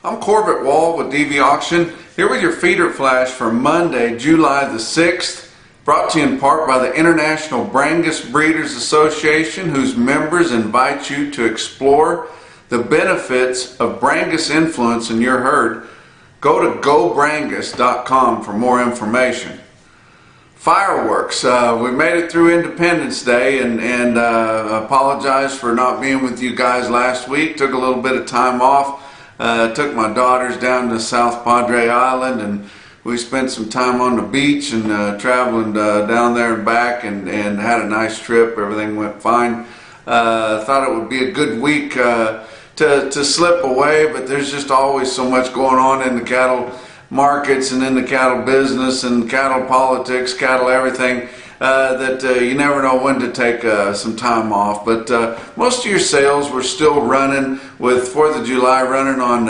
I'm Corbett Wall with DV Auction, here with your feeder flash for Monday, July the 6th, brought to you in part by the International Brangus Breeders Association, whose members invite you to explore the benefits of Brangus influence in your herd. Go to gobrangus.com for more information. Fireworks. We made it through Independence Day and apologize for not being with you guys last week. Took a little bit of time off. Took my daughters down to South Padre Island and we spent some time on the beach and traveling down there and back and had a nice trip. Everything went fine. Thought it would be a good week to slip away, but there's just always so much going on in the cattle markets and in the cattle business and cattle politics, cattle everything, that you never know when to take some time off. But most of your sales were still running, with 4th of July running on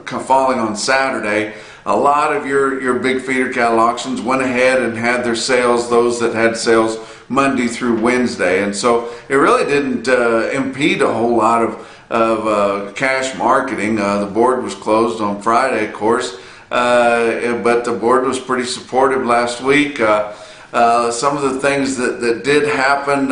falling on Saturday. A lot of your big feeder cattle auctions went ahead and had their sales, those that had sales Monday through Wednesday, and so it really didn't impede a whole lot of cash marketing. The board was closed on Friday, of course. But the board was pretty supportive last week. Some of the things that did happen,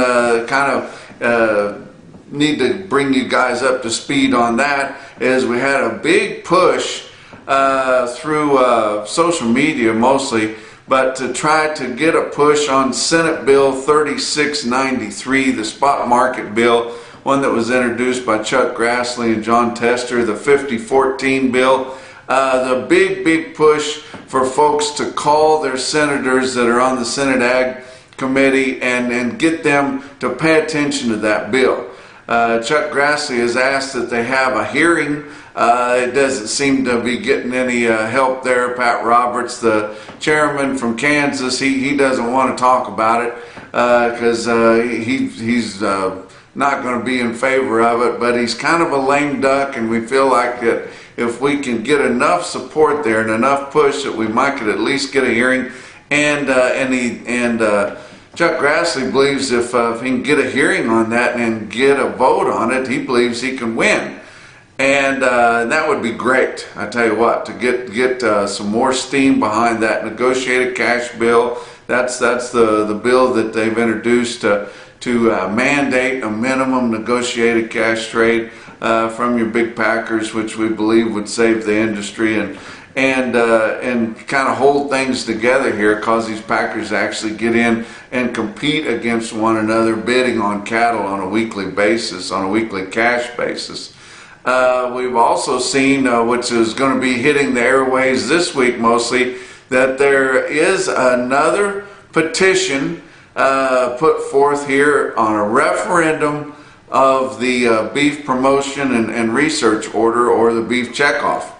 need to bring you guys up to speed on that, is we had a big push through social media mostly, but to try to get a push on Senate Bill 3693, the spot market bill, one that was introduced by Chuck Grassley and John Tester, the 5014 bill. The big push for folks to call their senators that are on the Senate Ag Committee and get them to pay attention to that bill. Chuck Grassley has asked that they have a hearing. It doesn't seem to be getting any help there. Pat Roberts, the chairman from Kansas, he doesn't want to talk about it because he's not going to be in favor of it, but he's kind of a lame duck, and we feel like that if we can get enough support there and enough push that we might could at least get a hearing. And Chuck Grassley believes if he can get a hearing on that and get a vote on it, he believes he can win. And that would be great. I tell you what, to get some more steam behind that negotiated cash bill. That's the bill that they've introduced to mandate a minimum negotiated cash trade from your big packers, which we believe would save the industry and kind of hold things together here, cause these packers actually get in and compete against one another, bidding on cattle on a weekly basis, on a weekly cash basis. We've also seen, which is going to be hitting the airways this week mostly, that there is another petition put forth here on a referendum of the beef promotion and research order, or the beef checkoff.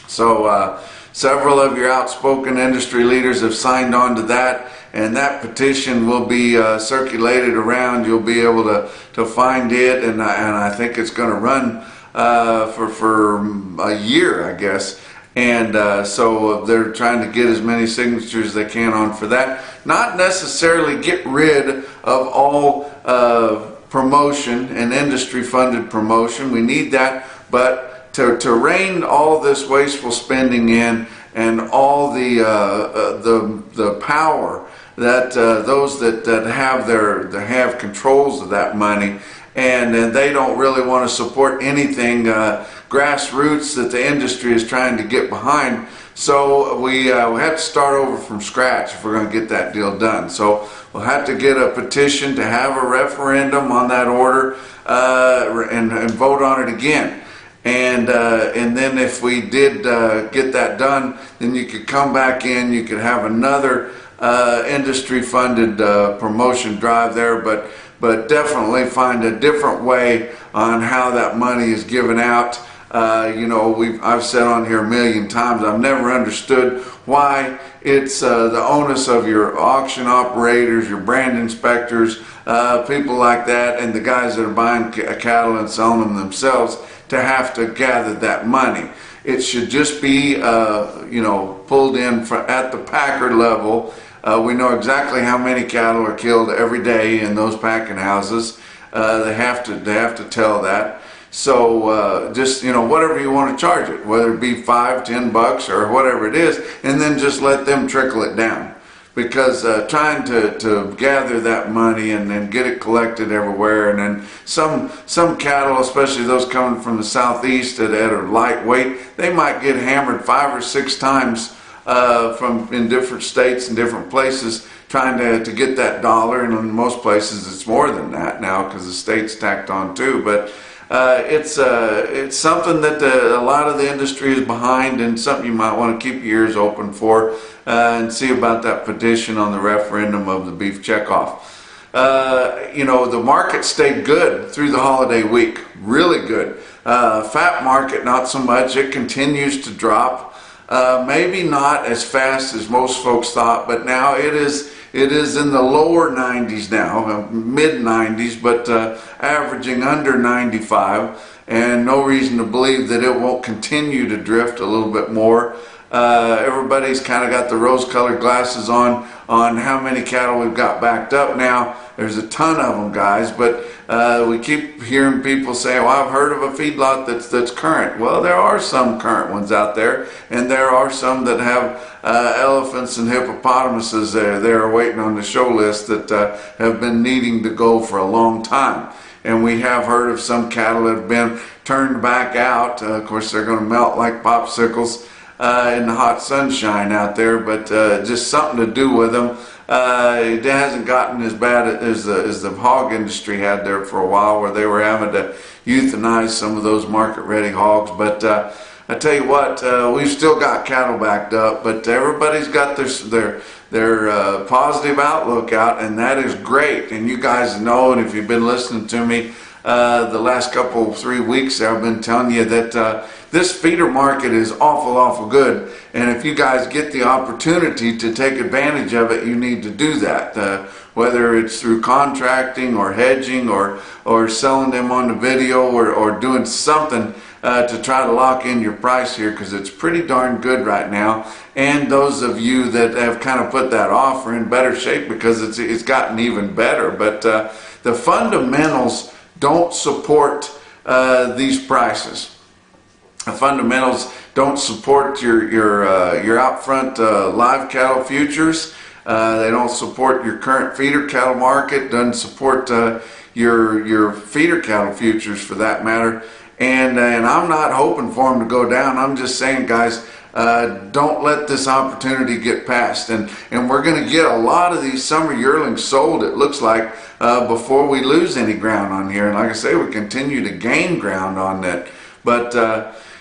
So several of your outspoken industry leaders have signed on to that, and that petition will be circulated around. You'll be able to find it, and I think it's going to run for a year, I guess. And so they're trying to get as many signatures as they can on for that. Not necessarily get rid of all promotion and industry funded promotion. We need that, but to rein all this wasteful spending in, and all the power that those that have controls of that money, and they don't really want to support anything grassroots that the industry is trying to get behind. So we have to start over from scratch if we're going to get that deal done. So we'll have to get a petition to have a referendum on that order and vote on it again. And then if we did get that done, then you could come back in, you could have another industry funded promotion drive there, but definitely find a different way on how that money is given out. I've said on here a million times, I've never understood why it's the onus of your auction operators, your brand inspectors, people like that, and the guys that are buying cattle and selling them themselves to have to gather that money. It should just be, pulled in at the packer level. We know exactly how many cattle are killed every day in those packing houses. They have to tell that. So just, whatever you want to charge it, whether it be $5, $10 or whatever it is, and then just let them trickle it down. Because trying to gather that money and then get it collected everywhere, and then some cattle, especially those coming from the southeast that are lightweight, they might get hammered 5 or 6 times from in different states and different places trying to get that dollar, and in most places it's more than that now because the state's tacked on too. But it's something that a lot of the industry is behind, and something you might want to keep your ears open for and see about that petition on the referendum of the beef checkoff. The market stayed good through the holiday week, really good. Fat market, not so much. It continues to drop. Maybe not as fast as most folks thought, but now it is in the lower 90s now, mid 90s, but averaging under 95, and no reason to believe that it won't continue to drift a little bit more. Everybody's kind of got the rose-colored glasses on how many cattle we've got backed up now. There's a ton of them, guys, but we keep hearing people say, well, I've heard of a feedlot that's current. Well, there are some current ones out there, and there are some that have elephants and hippopotamuses there waiting on the show list that have been needing to go for a long time. And we have heard of some cattle that have been turned back out. Of course, they're going to melt like popsicles in the hot sunshine out there, but just something to do with them. It hasn't gotten as bad as the hog industry had there for a while, where they were having to euthanize some of those market-ready hogs. But I tell you what, we've still got cattle backed up, but everybody's got their positive outlook out, and that is great. And you guys know, and if you've been listening to me the last 3 weeks, I've been telling you that this feeder market is awful good, and if you guys get the opportunity to take advantage of it, you need to do that. Whether it's through contracting or hedging or selling them on the video or doing something to try to lock in your price here, because it's pretty darn good right now. And those of you that have kind of put that off are in better shape, because it's gotten even better. But the fundamentals don't support these prices. The fundamentals don't support your out front live cattle futures. They don't support your current feeder cattle market. Doesn't support your feeder cattle futures, for that matter. And I'm not hoping for them to go down. I'm just saying, guys, don't let this opportunity get passed. And we're going to get a lot of these summer yearlings sold, it looks like, before we lose any ground on here. And like I say, we continue to gain ground on that. But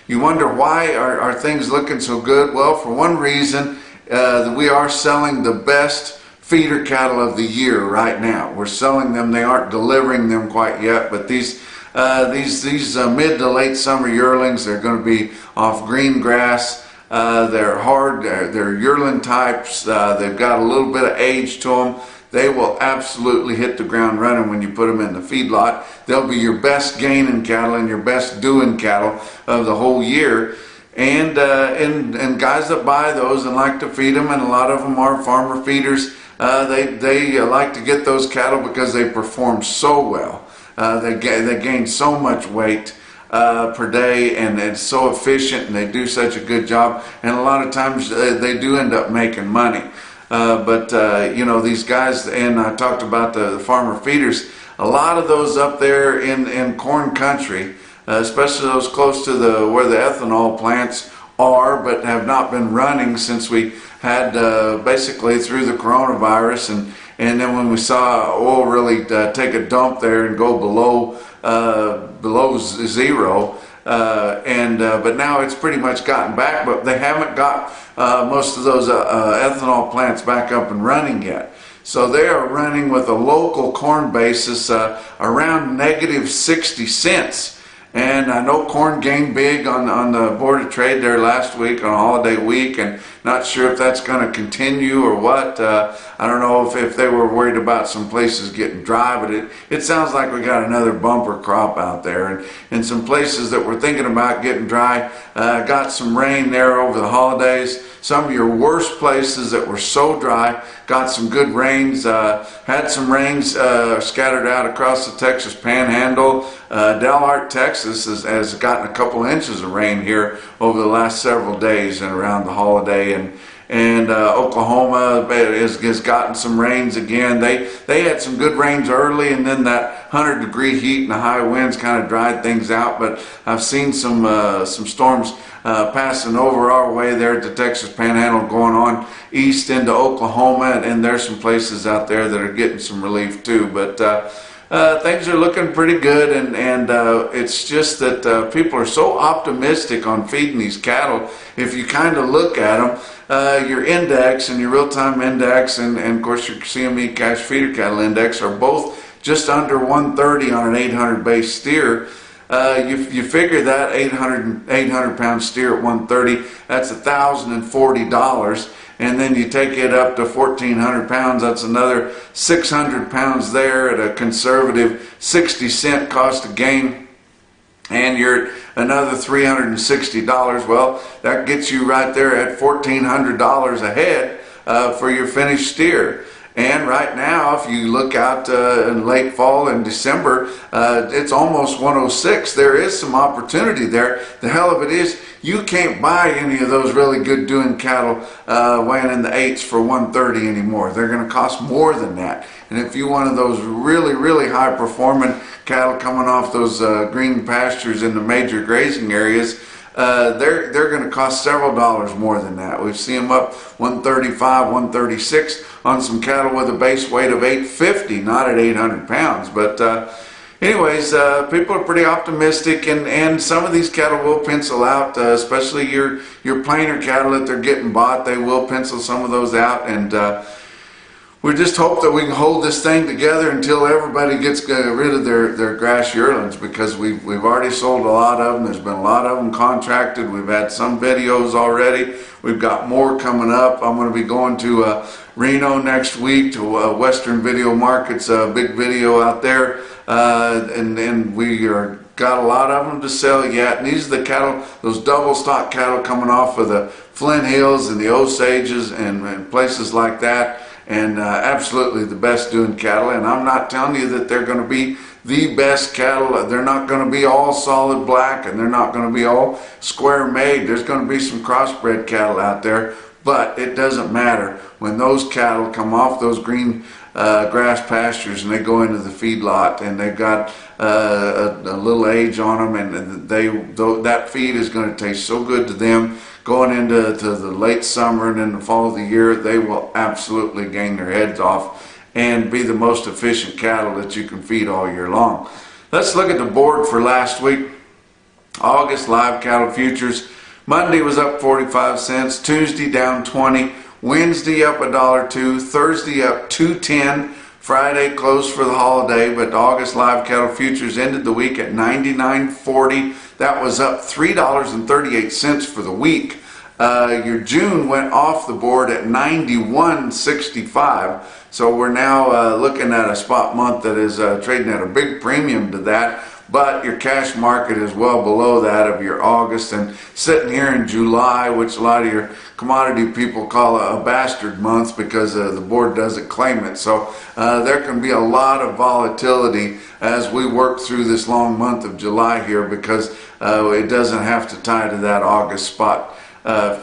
you wonder, why are things looking so good? Well, for one reason, we are selling the best feeder cattle of the year right now. We're selling them. They aren't delivering them quite yet, but these mid to late summer yearlings, they're going to be off green grass. They're hard. They're yearling types. They've got a little bit of age to them. They will absolutely hit the ground running when you put them in the feedlot. They'll be your best gaining cattle and your best doing cattle of the whole year. And guys that buy those and like to feed them, and a lot of them are farmer feeders, they like to get those cattle because they perform so well. They gain so much weight per day, and it's so efficient, and they do such a good job. And a lot of times they do end up making money. But these guys, and I talked about the farmer feeders, a lot of those up there in corn country, especially those close to where the ethanol plants are, but have not been running since we had basically through the coronavirus, and then when we saw oil really take a dump there and go below zero, but now it's pretty much gotten back, but they haven't got most of those ethanol plants back up and running yet. So they are running with a local corn basis around negative 60 cents. And I know corn gained big on the Board of Trade there last week on a holiday week, and Not sure if that's going to continue or what. I don't know if they were worried about some places getting dry, but it sounds like we got another bumper crop out there. And some places that were thinking about getting dry got some rain there over the holidays. Some of your worst places that were so dry got some good rains, had some rains scattered out across the Texas Panhandle. Delhart, Texas has gotten a couple inches of rain here over the last several days and around the holiday, and Oklahoma has gotten some rains again. They had some good rains early, and then that 100-degree heat and the high winds kind of dried things out. But I've seen some storms passing over our way there at the Texas Panhandle, going on east into Oklahoma, and there's some places out there that are getting some relief too. But things are looking pretty good, and it's just that people are so optimistic on feeding these cattle. If you kind of look at them, your index and your real-time index and of course your CME cash feeder cattle index are both just under 130 on an 800 base steer. You figure that 800 pound steer at 130, that's $1,040. And then you take it up to 1,400 pounds, that's another 600 pounds there at a conservative 60-cent cost of gain. And you're at another $360. Well, that gets you right there at $1,400 a head for your finished steer. And right now, if you look out in late fall and December, it's almost 106. There is some opportunity there. The hell of it is, you can't buy any of those really good doing cattle weighing in the 8s for 130 anymore. They're going to cost more than that. And if you want those really, really high performing cattle coming off those green pastures in the major grazing areas, they're going to cost several dollars more than that. We've seen them up 135, 136 on some cattle with a base weight of 850, not at 800 pounds. But anyways, people are pretty optimistic, and some of these cattle will pencil out, especially your plainer cattle that they're getting bought. They will pencil some of those out, and we just hope that we can hold this thing together until everybody gets rid of their grass yearlings, because we've already sold a lot of them. There's been a lot of them contracted. We've had some videos already. We've got more coming up. I'm going to be going to Reno next week to Western Video Market's big video out there, and we got a lot of them to sell yet. And these are the cattle, those double stock cattle coming off of the Flint Hills and the Osages and places like that. And absolutely the best doing cattle. And I'm not telling you that they're going to be the best cattle. They're not going to be all solid black, and they're not going to be all square made. There's going to be some crossbred cattle out there, but it doesn't matter. When those cattle come off those green grass pastures and they go into the feedlot and they've got a little age on them, and that feed is going to taste so good to them. Going into the late summer and in the fall of the year, they will absolutely gain their heads off and be the most efficient cattle that you can feed all year long. Let's look at the board for last week. August live cattle futures. Monday was up 45 cents. Tuesday down 20. Wednesday up $1.02. Thursday up $2.10. Friday closed for the holiday, but August live cattle futures ended the week at $99.40. That was up $3.38 for the week. Your June went off the board at $91.65. So we're now looking at a spot month that is trading at a big premium to that. But your cash market is well below that of your August, and sitting here in July, which a lot of your commodity people call a bastard month because the board doesn't claim it. So there can be a lot of volatility as we work through this long month of July here, because it doesn't have to tie to that August spot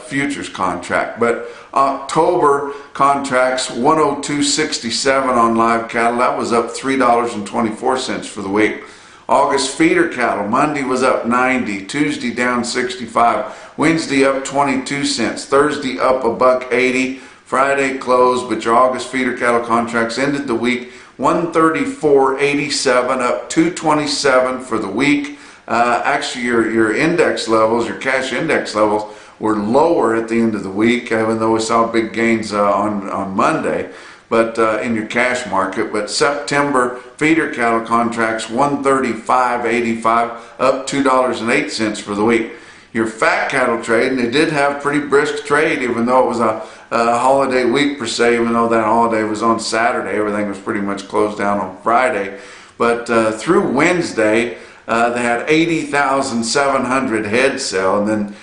futures contract. But October contracts 102.67 on live cattle. That was up $3.24 for the week. August feeder cattle, Monday was up 90, Tuesday down 65, Wednesday up 22 cents, Thursday up $1.80, Friday closed, but your August feeder cattle contracts ended the week 134.87, up 227 for the week. Actually, your index levels, your cash index levels, were lower at the end of the week, even though we saw big gains on Monday. But in your cash market. But September feeder cattle contracts 135.85, up $2.08 for the week. your fat cattle trade, and they did have pretty brisk trade, even though it was a holiday week per se, even though that holiday was on Saturday. Everything was pretty much closed down on Friday. But through Wednesday, they had 80,700 head sell, and then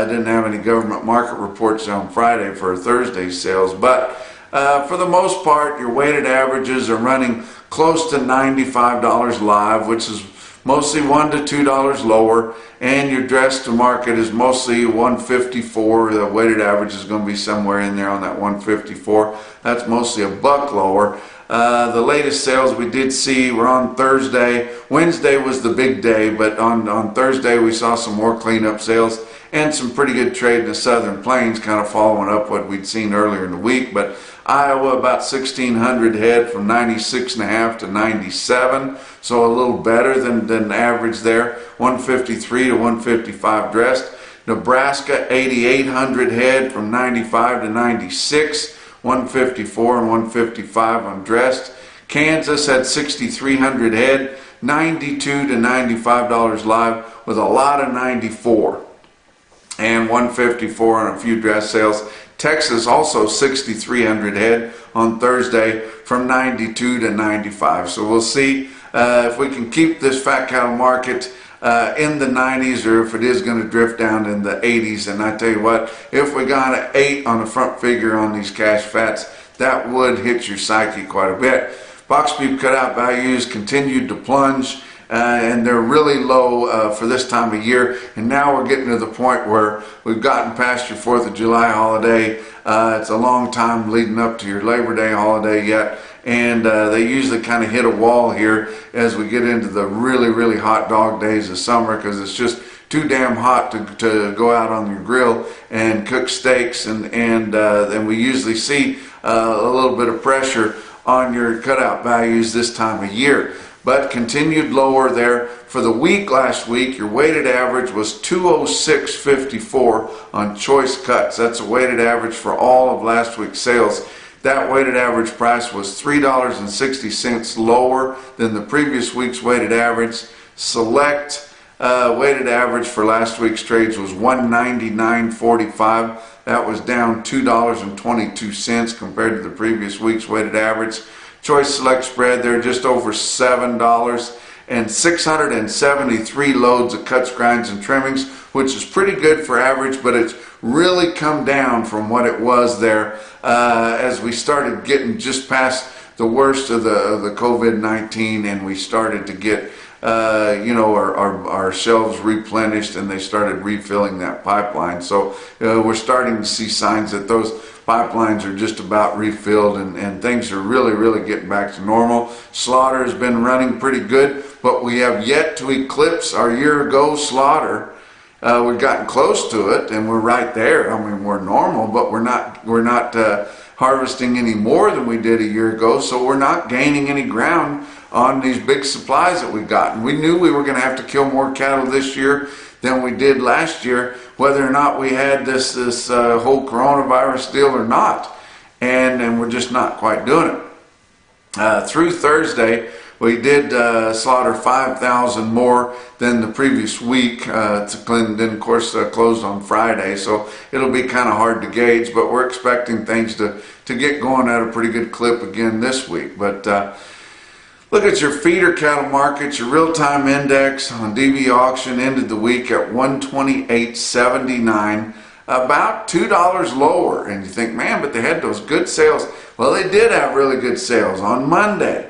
didn't have any government market reports on Friday for Thursday's sales. But for the most part, your weighted averages are running close to $95 live, which is mostly $1 to $2 lower, and your dress to market is mostly 154. The weighted average is going to be somewhere in there on that 154. That's mostly $1 lower. The latest sales we did see were on Thursday. Wednesday was the big day, but on Thursday we saw some more cleanup sales and some pretty good trade in the Southern Plains, kind of following up what we'd seen earlier in the week. But Iowa, about 1,600 head from 96.5 to 97, so a little better than average there. 153 to 155 dressed. Nebraska, 8,800 head from 95 to 96. 154 and 155 undressed. Kansas had 6,300 head, $92 to $95 live, with a lot of 94, and 154 on a few dress sales. Texas also 6,300 head on Thursday from 92 to 95. So we'll see if we can keep this fat cattle market in the 90s, or if it is going to drift down in the 80s. And I tell you what, if we got an 8 on the front figure on these cash fats, that would hit your psyche quite a bit. Box beef cutout values continued to plunge, and they're really low for this time of year. And now we're getting to the point where we've gotten past your 4th of July holiday. It's a long time leading up to your Labor Day holiday yet. And they usually kind of hit a wall here as we get into the really, really hot dog days of summer, because it's just too damn hot to go out on your grill and cook steaks. And then we usually see a little bit of pressure on your cutout values this time of year. But continued lower there. For the week last week, your weighted average was 206.54 on choice cuts. That's a weighted average for all of last week's sales. That weighted average price was $3.60 lower than the previous week's weighted average. Select weighted average for last week's trades was $199.45. That was down $2.22 compared to the previous week's weighted average. Choice select spread there just over $7, and 673 loads of cuts, grinds, and trimmings, which is pretty good for average, but it's really come down from what it was there as we started getting just past the worst of the COVID-19, and we started to get our shelves replenished, and they started refilling that pipeline. So we're starting to see signs that those pipelines are just about refilled, and things are really, really getting back to normal. Slaughter has been running pretty good, but we have yet to eclipse our year-ago slaughter. We've gotten close to it, and we're right there. I mean, we're normal, but we're not harvesting any more than we did a year ago, so we're not gaining any ground on these big supplies that we've gotten. We knew we were going to have to kill more cattle this year than we did last year, whether or not we had this whole coronavirus deal or not, and we're just not quite doing it. Through Thursday, we did slaughter 5,000 more than the previous week. Then, of course, closed on Friday, so it'll be kind of hard to gauge, but we're expecting things to get going at a pretty good clip again this week. But look at your feeder cattle markets. Your real-time index on DB auction ended the week at 128.79, about $2 lower. And you think, man, but they had those good sales. Well, they did have really good sales on Monday.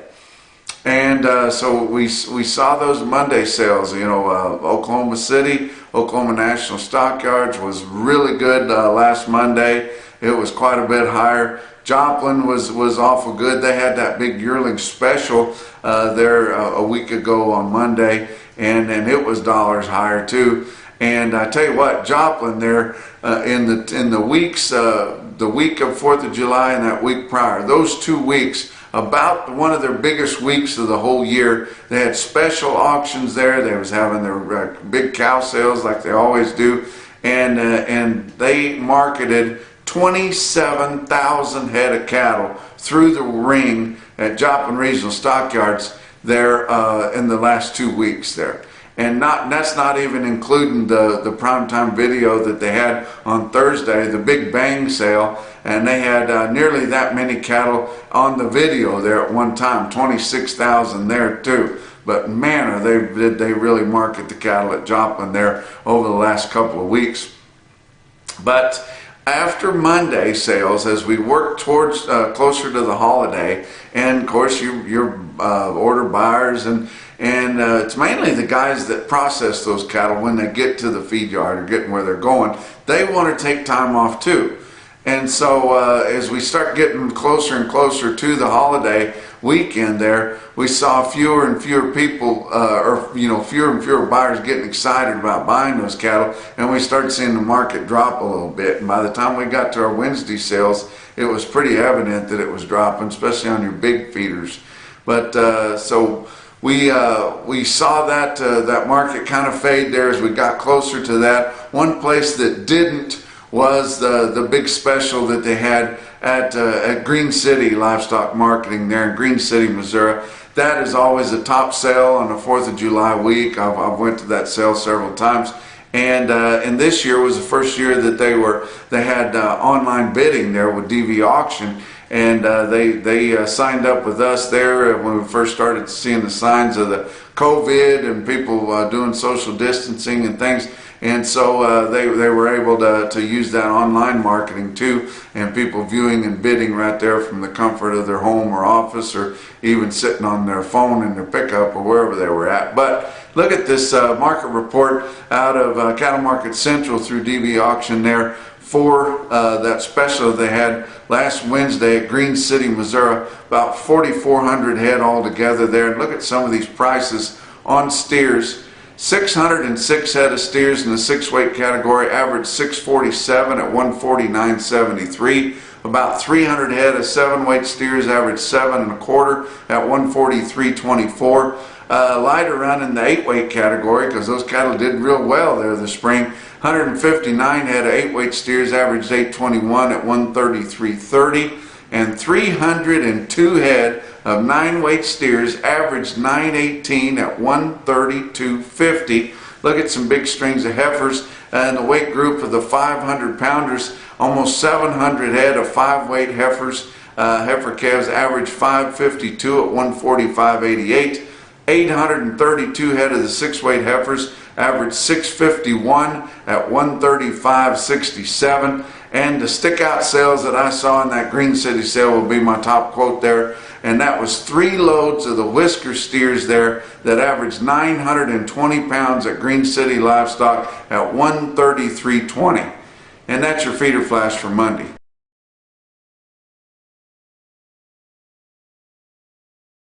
And so we saw those Monday sales. Oklahoma City, Oklahoma National Stockyards was really good last Monday. It was quite a bit higher. Joplin was awful good. They had that big yearling special there a week ago on Monday, and it was dollars higher too. And I tell you what, Joplin there in the weeks, the week of 4th of July and that week prior, those 2 weeks, about one of their biggest weeks of the whole year. They had special auctions there. They was having their big cow sales like they always do, and they marketed 27,000 head of cattle through the ring at Joplin Regional Stockyards there in the last 2 weeks there. And that's not even including the primetime video that they had on Thursday, the Big Bang sale, and they had nearly that many cattle on the video there at one time, 26,000 there too. But man, did they really market the cattle at Joplin there over the last couple of weeks. But after Monday sales, as we work towards closer to the holiday, and of course your order buyers and it's mainly the guys that process those cattle when they get to the feed yard or getting where they're going, they want to take time off too. And so as we start getting closer and closer to the holiday weekend there, we saw fewer and fewer people, fewer and fewer buyers getting excited about buying those cattle, and we started seeing the market drop a little bit. And by the time we got to our Wednesday sales, it was pretty evident that it was dropping, especially on your big feeders. But so we saw that market kind of fade there as we got closer to that. One place that didn't was the big special that they had at Green City Livestock Marketing there in Green City, Missouri. That is always a top sale on the 4th of July week. I've went to that sale several times. And this year was the first year that they had online bidding there with DV Auction. And they signed up with us there when we first started seeing the signs of the COVID and people doing social distancing and things. And so they were able to use that online marketing too, and people viewing and bidding right there from the comfort of their home or office, or even sitting on their phone in their pickup or wherever they were at. But look at this market report out of Cattle Market Central through DB Auction there for that special they had last Wednesday at Green City, Missouri. About 4,400 head altogether there. And look at some of these prices on steers. 606 head of steers in the 6-weight category, average 647 at 149.73. About 300 head of 7-weight steers, average 7 1/4 at 143.24. Lighter run in the 8-weight category, because those cattle did real well there this spring. 159 head of 8-weight steers, averaged 821 at 133.30. And 302 head of 9-weight steers, averaged 918 at 132.50. Look at some big strings of heifers in the weight group of the 500 pounders. Almost 700 head of 5-weight heifers, heifer calves, average 552 at 145.88. 832 head of the 6-weight heifers, average 651 at 135.67. And the stick-out sales that I saw in that Green City sale will be my top quote there. And that was 3 loads of the whisker steers there that averaged 920 pounds at Green City Livestock at 133.20. And that's your feeder flash for Monday.